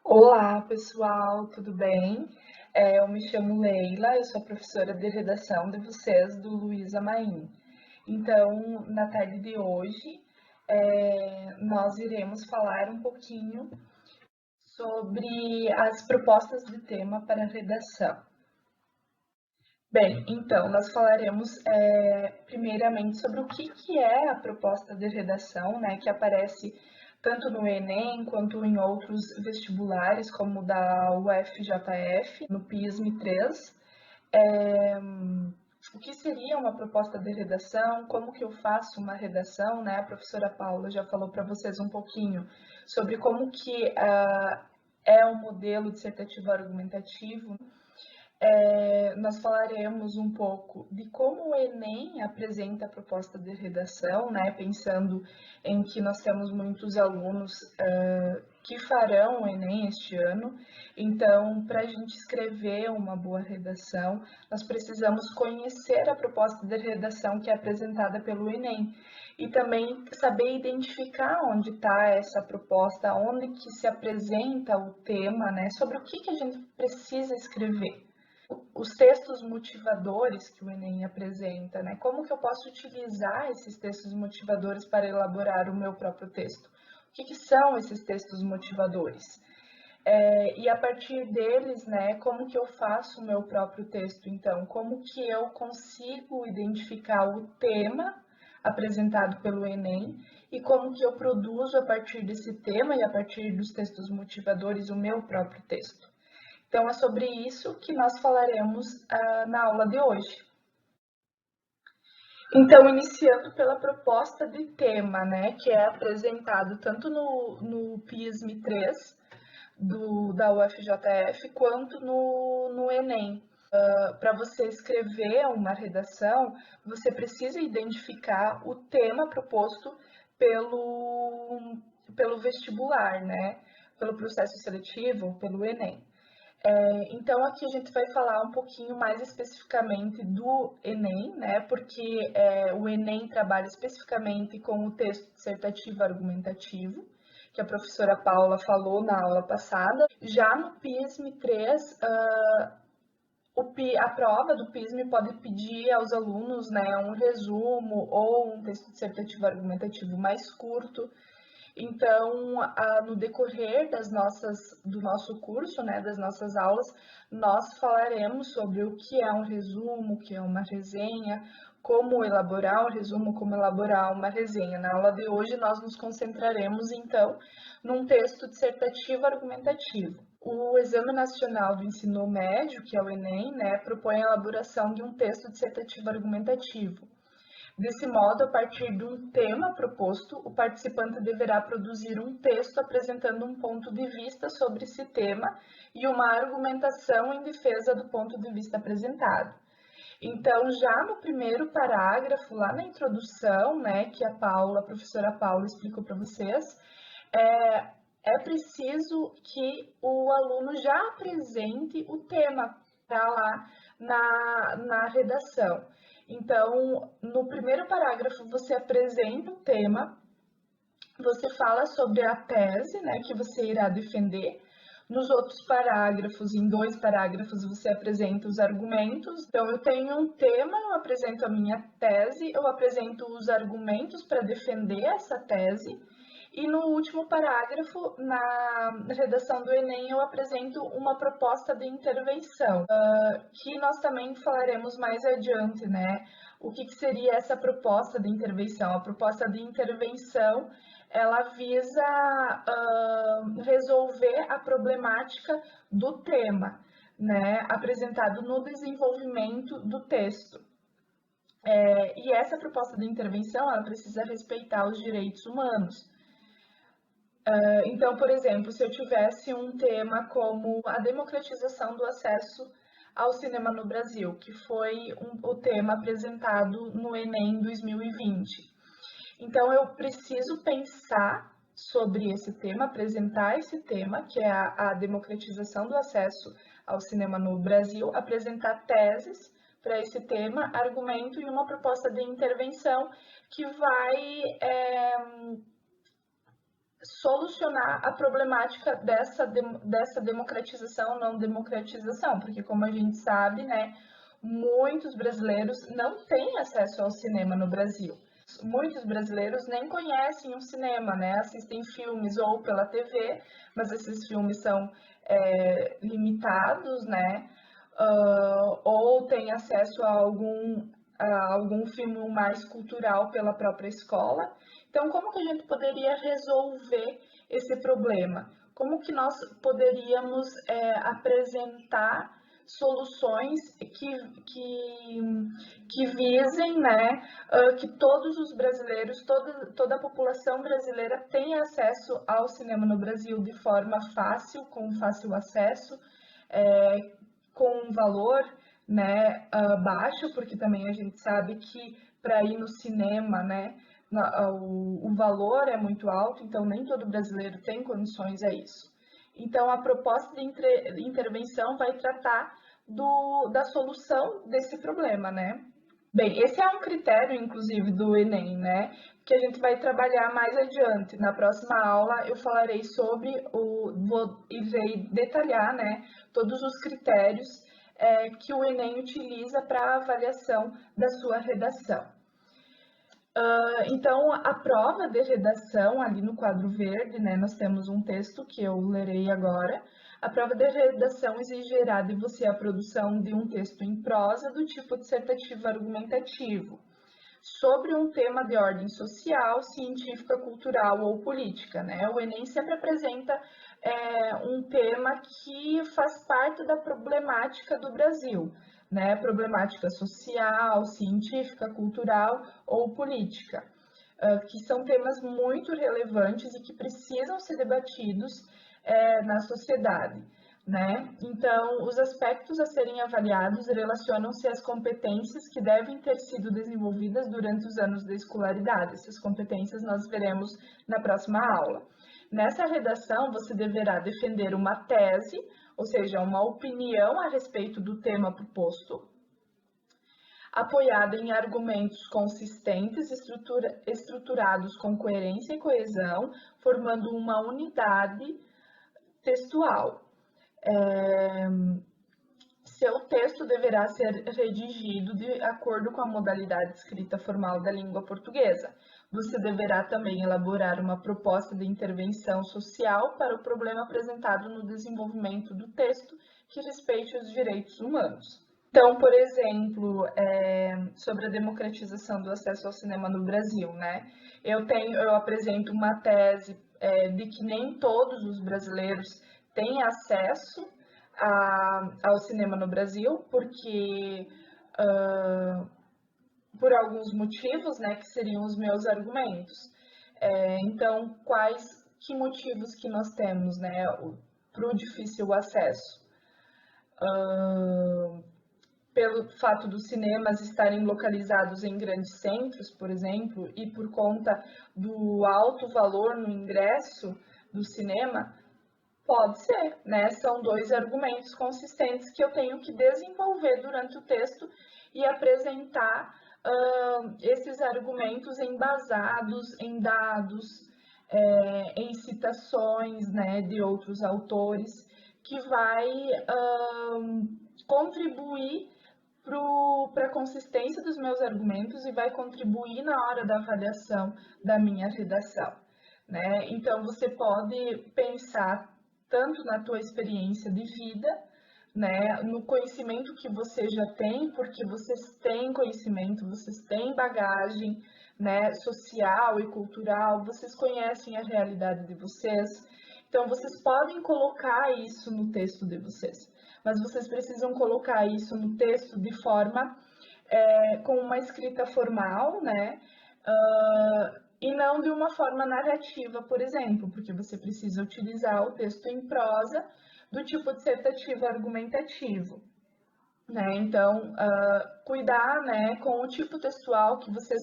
Olá, pessoal, tudo bem? Eu me chamo Leila, eu sou professora de redação de vocês do Luísa Maim. Então, na tarde de hoje, nós iremos falar um pouquinho sobre as propostas de tema para a redação. Bem, então, nós falaremos primeiramente sobre o que é a proposta de redação, né, que aparece tanto no Enem quanto em outros vestibulares, como o da UFJF, no PISM-3. O que seria uma proposta de redação, como que eu faço uma redação, né? A professora Paula já falou para vocês um pouquinho sobre como que é o modelo dissertativo argumentativo. Nós falaremos um pouco de como o Enem apresenta a proposta de redação, né? Pensando em que nós temos muitos alunos que farão o Enem este ano. Então, para a gente escrever uma boa redação, nós precisamos conhecer a proposta de redação que é apresentada pelo Enem e também saber identificar onde está essa proposta, onde que se apresenta o tema, né? Sobre o que a gente precisa escrever. Os textos motivadores que o Enem apresenta, né? Como que eu posso utilizar esses textos motivadores para elaborar o meu próprio texto? O que são esses textos motivadores? E a partir deles, né, como que eu faço o meu próprio texto, então? Como que eu consigo identificar o tema apresentado pelo Enem e como que eu produzo a partir desse tema e a partir dos textos motivadores o meu próprio texto? Então, é sobre isso que nós falaremos na aula de hoje. Então, iniciando pela proposta de tema, né, que é apresentado tanto no PISM-3 da UFJF, quanto no Enem. Para você escrever uma redação, você precisa identificar o tema proposto pelo vestibular, né, pelo processo seletivo, pelo Enem. Então, aqui a gente vai falar um pouquinho mais especificamente do Enem, né? Porque o Enem trabalha especificamente com o texto dissertativo argumentativo, que a professora Paula falou na aula passada. Já no PISM-3, a prova do PISM pode pedir aos alunos, né, um resumo ou um texto dissertativo argumentativo mais curto. Então, no decorrer do nosso curso, né, das nossas aulas, nós falaremos sobre o que é um resumo, o que é uma resenha, como elaborar um resumo, como elaborar uma resenha. Na aula de hoje, nós nos concentraremos, então, num texto dissertativo argumentativo. O Exame Nacional do Ensino Médio, que é o Enem, né, propõe a elaboração de um texto dissertativo argumentativo. Desse modo, a partir de um tema proposto, o participante deverá produzir um texto apresentando um ponto de vista sobre esse tema e uma argumentação em defesa do ponto de vista apresentado. Então, já no primeiro parágrafo, lá na introdução, né, que a professora Paula explicou para vocês, é preciso que o aluno já apresente o tema para lá na redação. Então, no primeiro parágrafo, você apresenta o tema, você fala sobre a tese, né, que você irá defender. Nos outros parágrafos, em 2 parágrafos, você apresenta os argumentos. Então, eu tenho um tema, eu apresento a minha tese, eu apresento os argumentos para defender essa tese. E no último parágrafo, na redação do Enem, eu apresento uma proposta de intervenção, que nós também falaremos mais adiante, né? O que seria essa proposta de intervenção? A proposta de intervenção, ela visa resolver a problemática do tema, né? Apresentado no desenvolvimento do texto. E essa proposta de intervenção, ela precisa respeitar os direitos humanos. Então, por exemplo, se eu tivesse um tema como a democratização do acesso ao cinema no Brasil, que foi o tema apresentado no Enem 2020. Então, eu preciso pensar sobre esse tema, apresentar esse tema, que é a democratização do acesso ao cinema no Brasil, apresentar teses para esse tema, argumento e uma proposta de intervenção que vai solucionar a problemática dessa democratização, não democratização, porque como a gente sabe, né, muitos brasileiros não têm acesso ao cinema no Brasil. Muitos brasileiros nem conhecem o cinema, né, assistem filmes ou pela TV, mas esses filmes são limitados, né, ou têm acesso a algum filme mais cultural pela própria escola. Então, como que a gente poderia resolver esse problema? Como que nós poderíamos apresentar soluções que visem, né, que todos os brasileiros, toda a população brasileira tenha acesso ao cinema no Brasil de forma fácil, com fácil acesso, com um valor, né, baixo, porque também a gente sabe que para ir no cinema, né, o valor é muito alto, então nem todo brasileiro tem condições a isso. Então, a proposta de intervenção vai tratar da solução desse problema, né? Bem, esse é um critério, inclusive, do Enem, né? Que a gente vai trabalhar mais adiante. Na próxima aula eu falarei sobre irei detalhar, né, todos os critérios que o Enem utiliza para a avaliação da sua redação. Então, a prova de redação, ali no quadro verde, né, nós temos um texto que eu lerei agora. A prova de redação exigirá de você a produção de um texto em prosa do tipo dissertativo argumentativo, sobre um tema de ordem social, científica, cultural ou política, né? O Enem sempre apresenta um tema que faz parte da problemática do Brasil, né? Problemática social, científica, cultural ou política, que são temas muito relevantes e que precisam ser debatidos na sociedade. Né? Então, os aspectos a serem avaliados relacionam-se às competências que devem ter sido desenvolvidas durante os anos da escolaridade. Essas competências nós veremos na próxima aula. Nessa redação, você deverá defender uma tese, ou seja, uma opinião a respeito do tema proposto, apoiada em argumentos consistentes, estruturados com coerência e coesão, formando uma unidade textual. Seu texto deverá ser redigido de acordo com a modalidade escrita formal da língua portuguesa. Você deverá também elaborar uma proposta de intervenção social para o problema apresentado no desenvolvimento do texto que respeite os direitos humanos. Então, por exemplo, sobre a democratização do acesso ao cinema no Brasil, né? Eu apresento uma tese de que nem todos os brasileiros têm acesso ao cinema no Brasil, porque por alguns motivos, né, que seriam os meus argumentos. Então, que motivos que nós temos, né, para o difícil acesso? Pelo fato dos cinemas estarem localizados em grandes centros, por exemplo, e por conta do alto valor no ingresso do cinema, pode ser, né? São dois argumentos consistentes que eu tenho que desenvolver durante o texto e apresentar esses argumentos embasados em dados, em citações, né, de outros autores, que vai contribuir para a consistência dos meus argumentos e vai contribuir na hora da avaliação da minha redação, né? Então, você pode pensar tanto na tua experiência de vida, né, no conhecimento que você já tem, porque vocês têm conhecimento, vocês têm bagagem, né, social e cultural, vocês conhecem a realidade de vocês, então vocês podem colocar isso no texto de vocês, mas vocês precisam colocar isso no texto de forma com uma escrita formal, né, e não de uma forma narrativa, por exemplo, porque você precisa utilizar o texto em prosa do tipo dissertativo argumentativo, né? Então, cuidar, né, com o tipo textual que vocês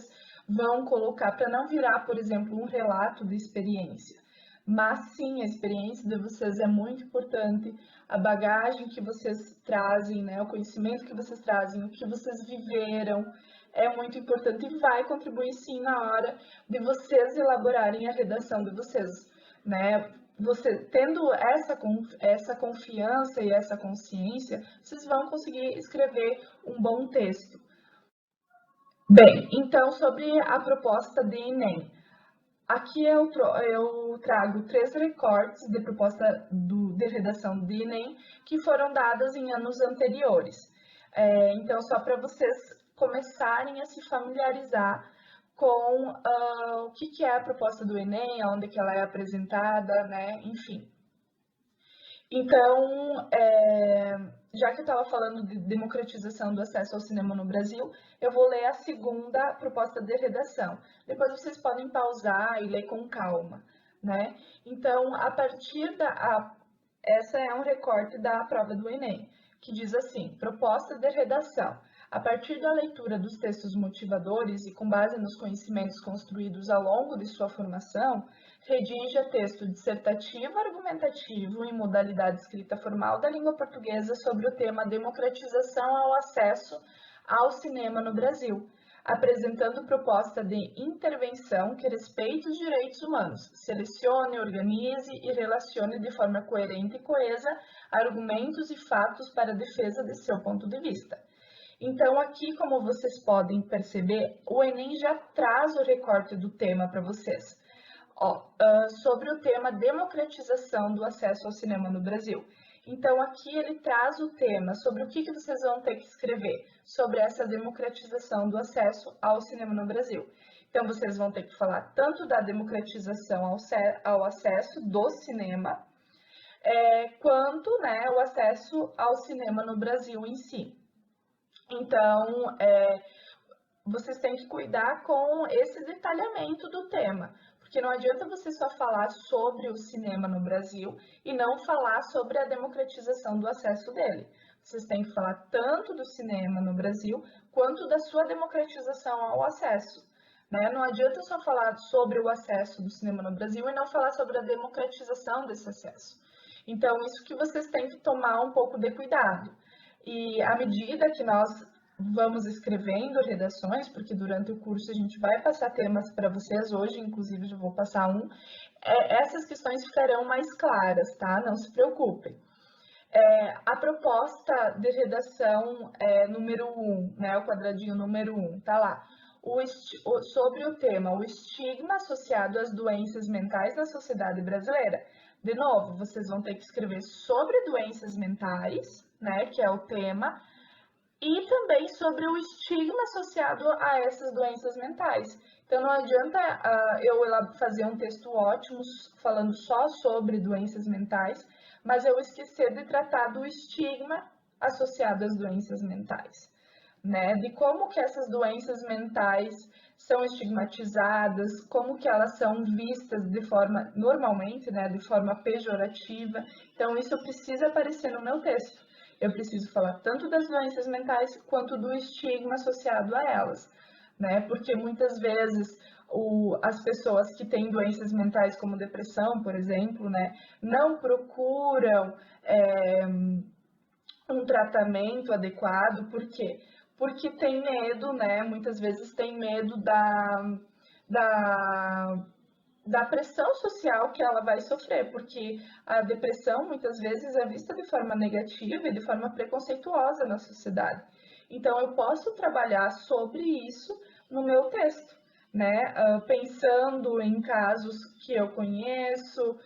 vão colocar para não virar, por exemplo, um relato de experiência. Mas sim, a experiência de vocês é muito importante, a bagagem que vocês trazem, né, o conhecimento que vocês trazem, o que vocês viveram, é muito importante e vai contribuir sim na hora de vocês elaborarem a redação de vocês. né? Você tendo essa confiança e essa consciência, vocês vão conseguir escrever um bom texto. Bem, então sobre a proposta de Enem. Aqui eu trago 3 recortes de proposta de redação de Enem que foram dadas em anos anteriores. Então, só para vocês começarem a se familiarizar com o que é a proposta do Enem, onde que ela é apresentada, né? Enfim. Então, já que eu estava falando de democratização do acesso ao cinema no Brasil, eu vou ler a segunda proposta de redação. Depois vocês podem pausar e ler com calma, né? Então, essa é um recorte da prova do Enem, que diz assim: proposta de redação. A partir da leitura dos textos motivadores e com base nos conhecimentos construídos ao longo de sua formação, redige texto dissertativo argumentativo em modalidade escrita formal da língua portuguesa sobre o tema democratização ao acesso ao cinema no Brasil, apresentando proposta de intervenção que respeite os direitos humanos, selecione, organize e relacione de forma coerente e coesa argumentos e fatos para a defesa de seu ponto de vista. Então, aqui, como vocês podem perceber, o Enem já traz o recorte do tema para vocês. Sobre o tema democratização do acesso ao cinema no Brasil. Então, aqui ele traz o tema sobre o que vocês vão ter que escrever sobre essa democratização do acesso ao cinema no Brasil. Então, vocês vão ter que falar tanto da democratização ao acesso do cinema, quanto, né, o acesso ao cinema no Brasil em si. Então, vocês têm que cuidar com esse detalhamento do tema, porque não adianta você só falar sobre o cinema no Brasil e não falar sobre a democratização do acesso dele. Vocês têm que falar tanto do cinema no Brasil, quanto da sua democratização ao acesso, né? Não adianta só falar sobre o acesso do cinema no Brasil e não falar sobre a democratização desse acesso. Então, isso que vocês têm que tomar um pouco de cuidado. E à medida que nós vamos escrevendo redações, porque durante o curso a gente vai passar temas para vocês, hoje inclusive eu vou passar um, essas questões ficarão mais claras, tá? Não se preocupem. A proposta de redação número 1, né, o quadradinho número 1, tá lá. Sobre o tema, o estigma associado às doenças mentais na sociedade brasileira. De novo, vocês vão ter que escrever sobre doenças mentais, né, que é o tema, e também sobre o estigma associado a essas doenças mentais. Então, não adianta eu fazer um texto ótimo falando só sobre doenças mentais, mas eu esquecer de tratar do estigma associado às doenças mentais, né? De como que essas doenças mentais são estigmatizadas, como que elas são vistas de forma, normalmente, né, de forma pejorativa. Então, isso precisa aparecer no meu texto. Eu preciso falar tanto das doenças mentais quanto do estigma associado a elas, né? Porque muitas vezes as pessoas que têm doenças mentais como depressão, por exemplo, né, não procuram um tratamento adequado. Por quê? Porque tem medo, né? Muitas vezes tem medo da pressão social que ela vai sofrer, porque a depressão muitas vezes é vista de forma negativa e de forma preconceituosa na sociedade. Então, eu posso trabalhar sobre isso no meu texto, né? Pensando em casos que eu conheço,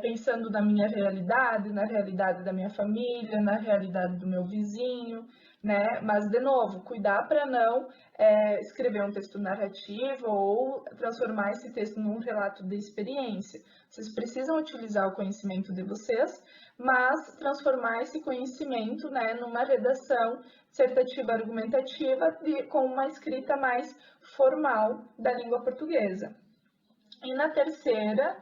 pensando na minha realidade, na realidade da minha família, na realidade do meu vizinho, né? Mas, de novo, cuidar para não escrever um texto narrativo ou transformar esse texto num relato de experiência. Vocês precisam utilizar o conhecimento de vocês, mas transformar esse conhecimento, né, numa redação dissertativa argumentativa com uma escrita mais formal da língua portuguesa. E na terceira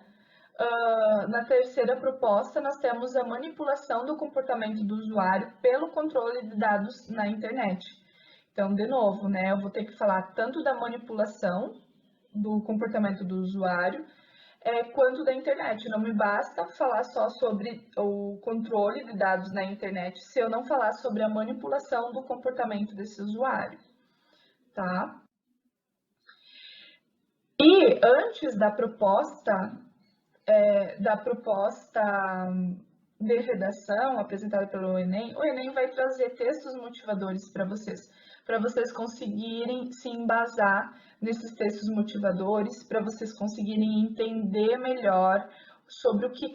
proposta, nós temos a manipulação do comportamento do usuário pelo controle de dados na internet. Então, de novo, né, eu vou ter que falar tanto da manipulação do comportamento do usuário, quanto da internet. Não me basta falar só sobre o controle de dados na internet se eu não falar sobre a manipulação do comportamento desse usuário, tá? E antes da proposta da proposta de redação apresentada pelo Enem, o Enem vai trazer textos motivadores para vocês conseguirem se embasar nesses textos motivadores, para vocês conseguirem entender melhor sobre o que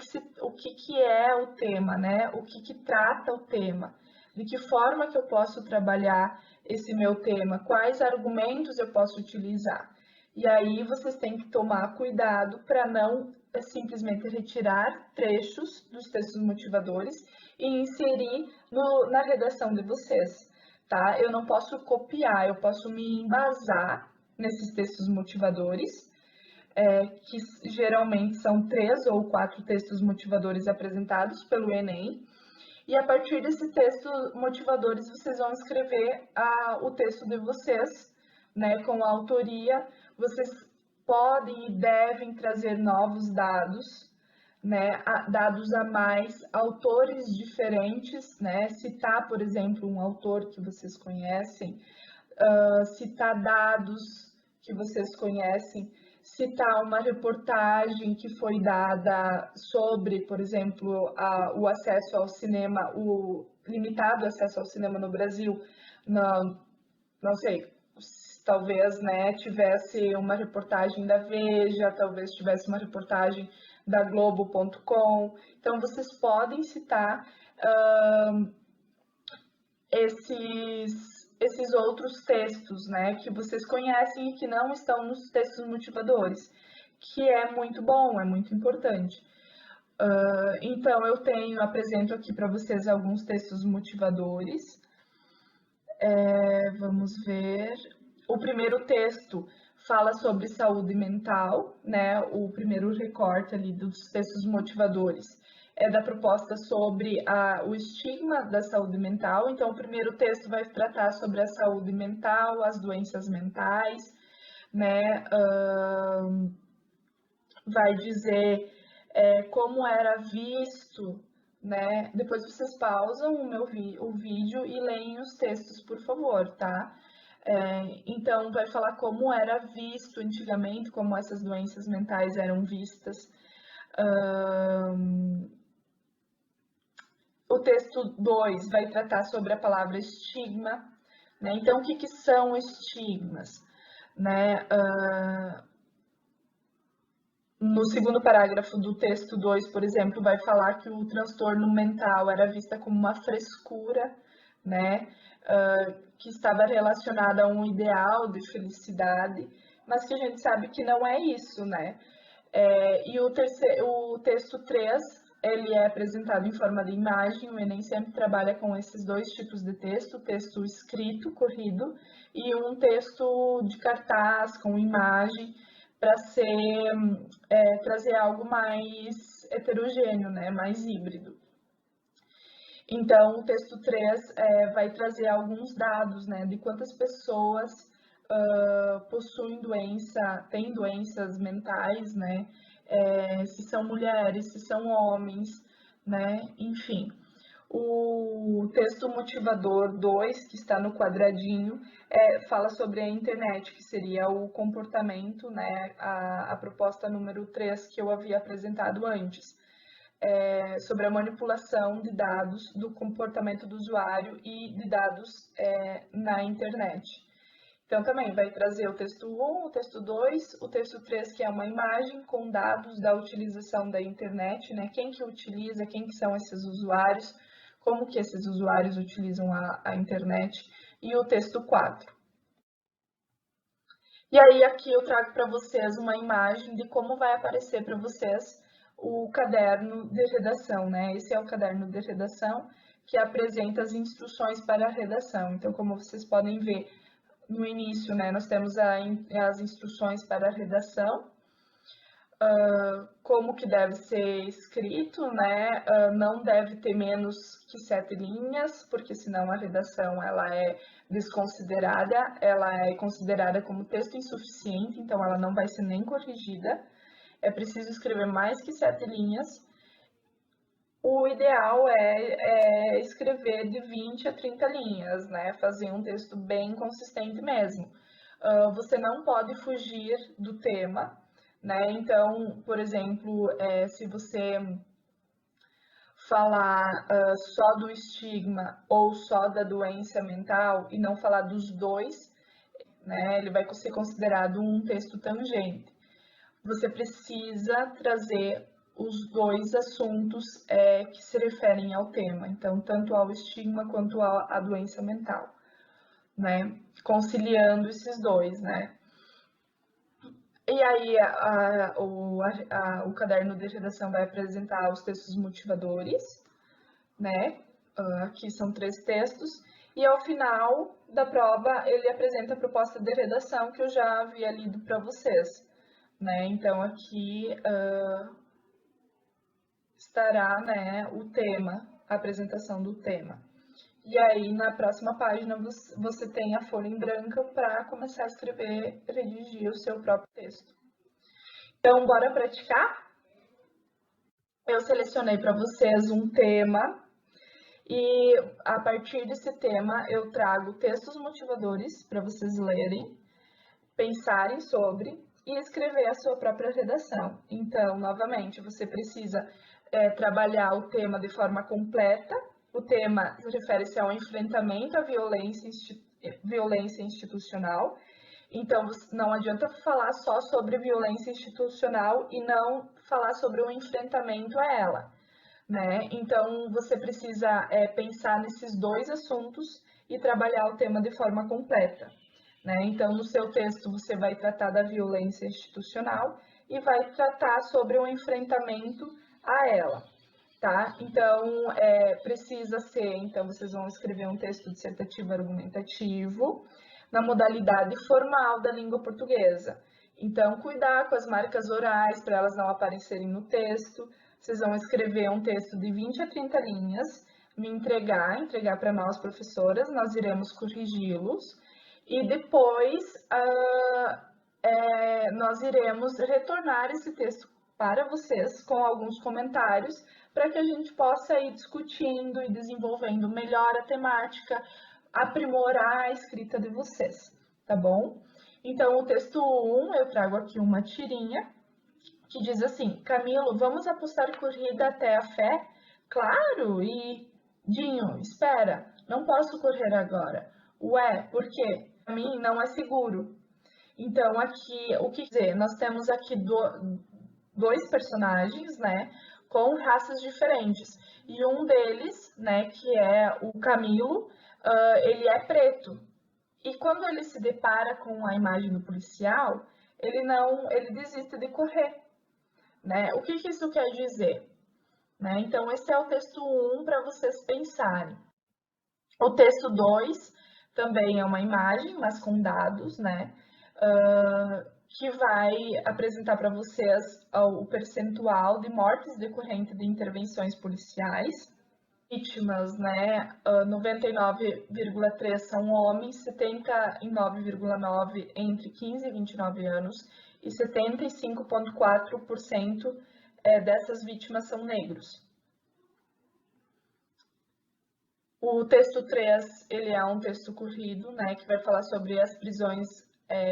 é o tema, né? O que trata o tema, de que forma que eu posso trabalhar esse meu tema, quais argumentos eu posso utilizar. E aí vocês têm que tomar cuidado para não simplesmente retirar trechos dos textos motivadores e inserir na redação de vocês, tá? Eu não posso copiar, eu posso me embasar nesses textos motivadores, que geralmente são 3 ou 4 textos motivadores apresentados pelo Enem, e a partir desses textos motivadores vocês vão escrever o texto de vocês, né, com a autoria. Vocês podem e devem trazer novos dados, né, dados a mais, autores diferentes, né, citar, por exemplo, um autor que vocês conhecem, citar dados que vocês conhecem, citar uma reportagem que foi dada sobre, por exemplo, o acesso ao cinema, o limitado acesso ao cinema no Brasil, não sei, talvez, né, tivesse uma reportagem da Veja, talvez tivesse uma reportagem da Globo.com. Então, vocês podem citar esses outros textos, né, que vocês conhecem e que não estão nos textos motivadores, que é muito bom, é muito importante. Então, eu apresento aqui para vocês alguns textos motivadores. Vamos ver. O primeiro texto fala sobre saúde mental, né? O primeiro recorte ali dos textos motivadores é da proposta sobre o estigma da saúde mental. Então, o primeiro texto vai tratar sobre a saúde mental, as doenças mentais, né? Vai dizer como era visto, né? Depois vocês pausam o vídeo e leem os textos, por favor, tá? Então, vai falar como era visto antigamente, como essas doenças mentais eram vistas. O texto 2 vai tratar sobre a palavra estigma, né? Então, o que são estigmas, né? No segundo parágrafo do texto 2, por exemplo, vai falar que o transtorno mental era vista como uma frescura, né? Que estava relacionada a um ideal de felicidade, mas que a gente sabe que não é isso, né? E o texto 3, ele é apresentado em forma de imagem. O Enem sempre trabalha com esses dois tipos de texto, o texto escrito, corrido, e um texto de cartaz, com imagem, para trazer algo mais heterogêneo, né? Mais híbrido. Então, o texto 3 vai trazer alguns dados, né, de quantas pessoas possuem têm doenças mentais, né, se são mulheres, se são homens, né, enfim. O texto motivador 2, que está no quadradinho, fala sobre a internet, que seria o comportamento, né, a proposta número 3 que eu havia apresentado antes. Sobre a manipulação de dados do comportamento do usuário e de dados na internet. Então, também vai trazer o texto 1, o texto 2, o texto 3, que é uma imagem com dados da utilização da internet, né? Quem que utiliza, quem que são esses usuários, como que esses usuários utilizam a internet, e o texto 4. E aí, aqui eu trago para vocês uma imagem de como vai aparecer para vocês o caderno de redação, né? Esse é o caderno de redação que apresenta as instruções para a redação. Então, como vocês podem ver no início, né, nós temos as instruções para a redação, como que deve ser escrito, né? Não deve ter menos que 7 linhas, porque senão a redação ela é desconsiderada, ela é considerada como texto insuficiente, então ela não vai ser nem corrigida. É preciso escrever mais que 7 linhas. O ideal é escrever de 20 a 30 linhas, né? Fazer um texto bem consistente mesmo. Você não pode fugir do tema, né? Então, por exemplo, se você falar só do estigma ou só da doença mental e não falar dos dois, né, ele vai ser considerado um texto tangente. Você precisa trazer os dois assuntos que se referem ao tema, então, tanto ao estigma quanto à doença mental, né, conciliando esses dois, né. E aí, o caderno de redação vai apresentar os textos motivadores, né? Aqui são 3 textos. E ao final da prova, ele apresenta a proposta de redação que eu já havia lido para vocês, né? Então, aqui estará, né, o tema, a apresentação do tema. E aí, na próxima página, você tem a folha em branco para começar a escrever, redigir o seu próprio texto. Então, bora praticar? Eu selecionei para vocês um tema e a partir desse tema eu trago textos motivadores para vocês lerem, pensarem sobre e escrever a sua própria redação. Então, novamente, você precisa trabalhar o tema de forma completa. O tema refere-se ao enfrentamento à violência institucional. Então, não adianta falar só sobre violência institucional e não falar sobre o enfrentamento a ela, né? Então, você precisa pensar nesses dois assuntos e trabalhar o tema de forma completa, né? Então, no seu texto, você vai tratar da violência institucional e vai tratar sobre o enfrentamento a ela, tá? Então, precisa ser, então, vocês vão escrever um texto dissertativo argumentativo na modalidade formal da língua portuguesa. Então, cuidar com as marcas orais para elas não aparecerem no texto. Vocês vão escrever um texto de 20 a 30 linhas, me entregar para nós, professoras, nós iremos corrigi-los. E depois, nós iremos retornar esse texto para vocês com alguns comentários para que a gente possa ir discutindo e desenvolvendo melhor a temática, aprimorar a escrita de vocês, tá bom? Então, o texto 1, eu trago aqui uma tirinha que diz assim: Camilo, vamos apostar corrida até a fé? Claro! E Dinho, espera, não posso correr agora. Ué, por quê? Para mim não é seguro. Então, aqui, o que dizer? Nós temos aqui dois personagens, né, com raças diferentes. E um deles, né, que é o Camilo, ele é preto. E quando ele se depara com a imagem do policial, ele desiste de correr, né? O que isso quer dizer? Né? Então, esse é o texto 1 para vocês pensarem. O texto 2 também é uma imagem, mas com dados, né? Que vai apresentar para vocês o percentual de mortes decorrentes de intervenções policiais. Vítimas, né? 99,3% são homens, 79,9% entre 15 e 29 anos e 75,4% dessas vítimas são negros. O texto 3, ele é um texto corrido, né, que vai falar sobre as prisões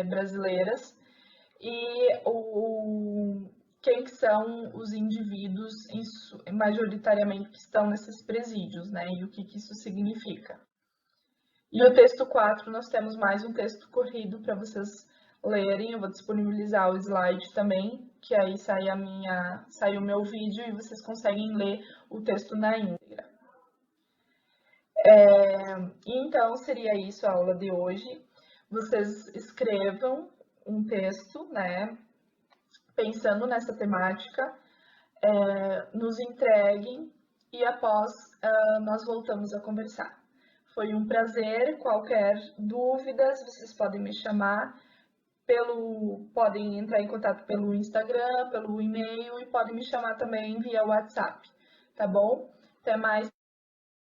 brasileiras e quem que são os indivíduos majoritariamente que estão nesses presídios, né, e o que isso significa. E o texto 4, nós temos mais um texto corrido para vocês lerem, eu vou disponibilizar o slide também, que aí sai o meu vídeo e vocês conseguem ler o texto na íntegra. Então, seria isso a aula de hoje. Vocês escrevam um texto, né, pensando nessa temática, nos entreguem e após nós voltamos a conversar. Foi um prazer. Qualquer dúvidas, vocês podem me chamar, podem entrar em contato pelo Instagram, pelo e-mail e podem me chamar também via WhatsApp, tá bom? Até mais.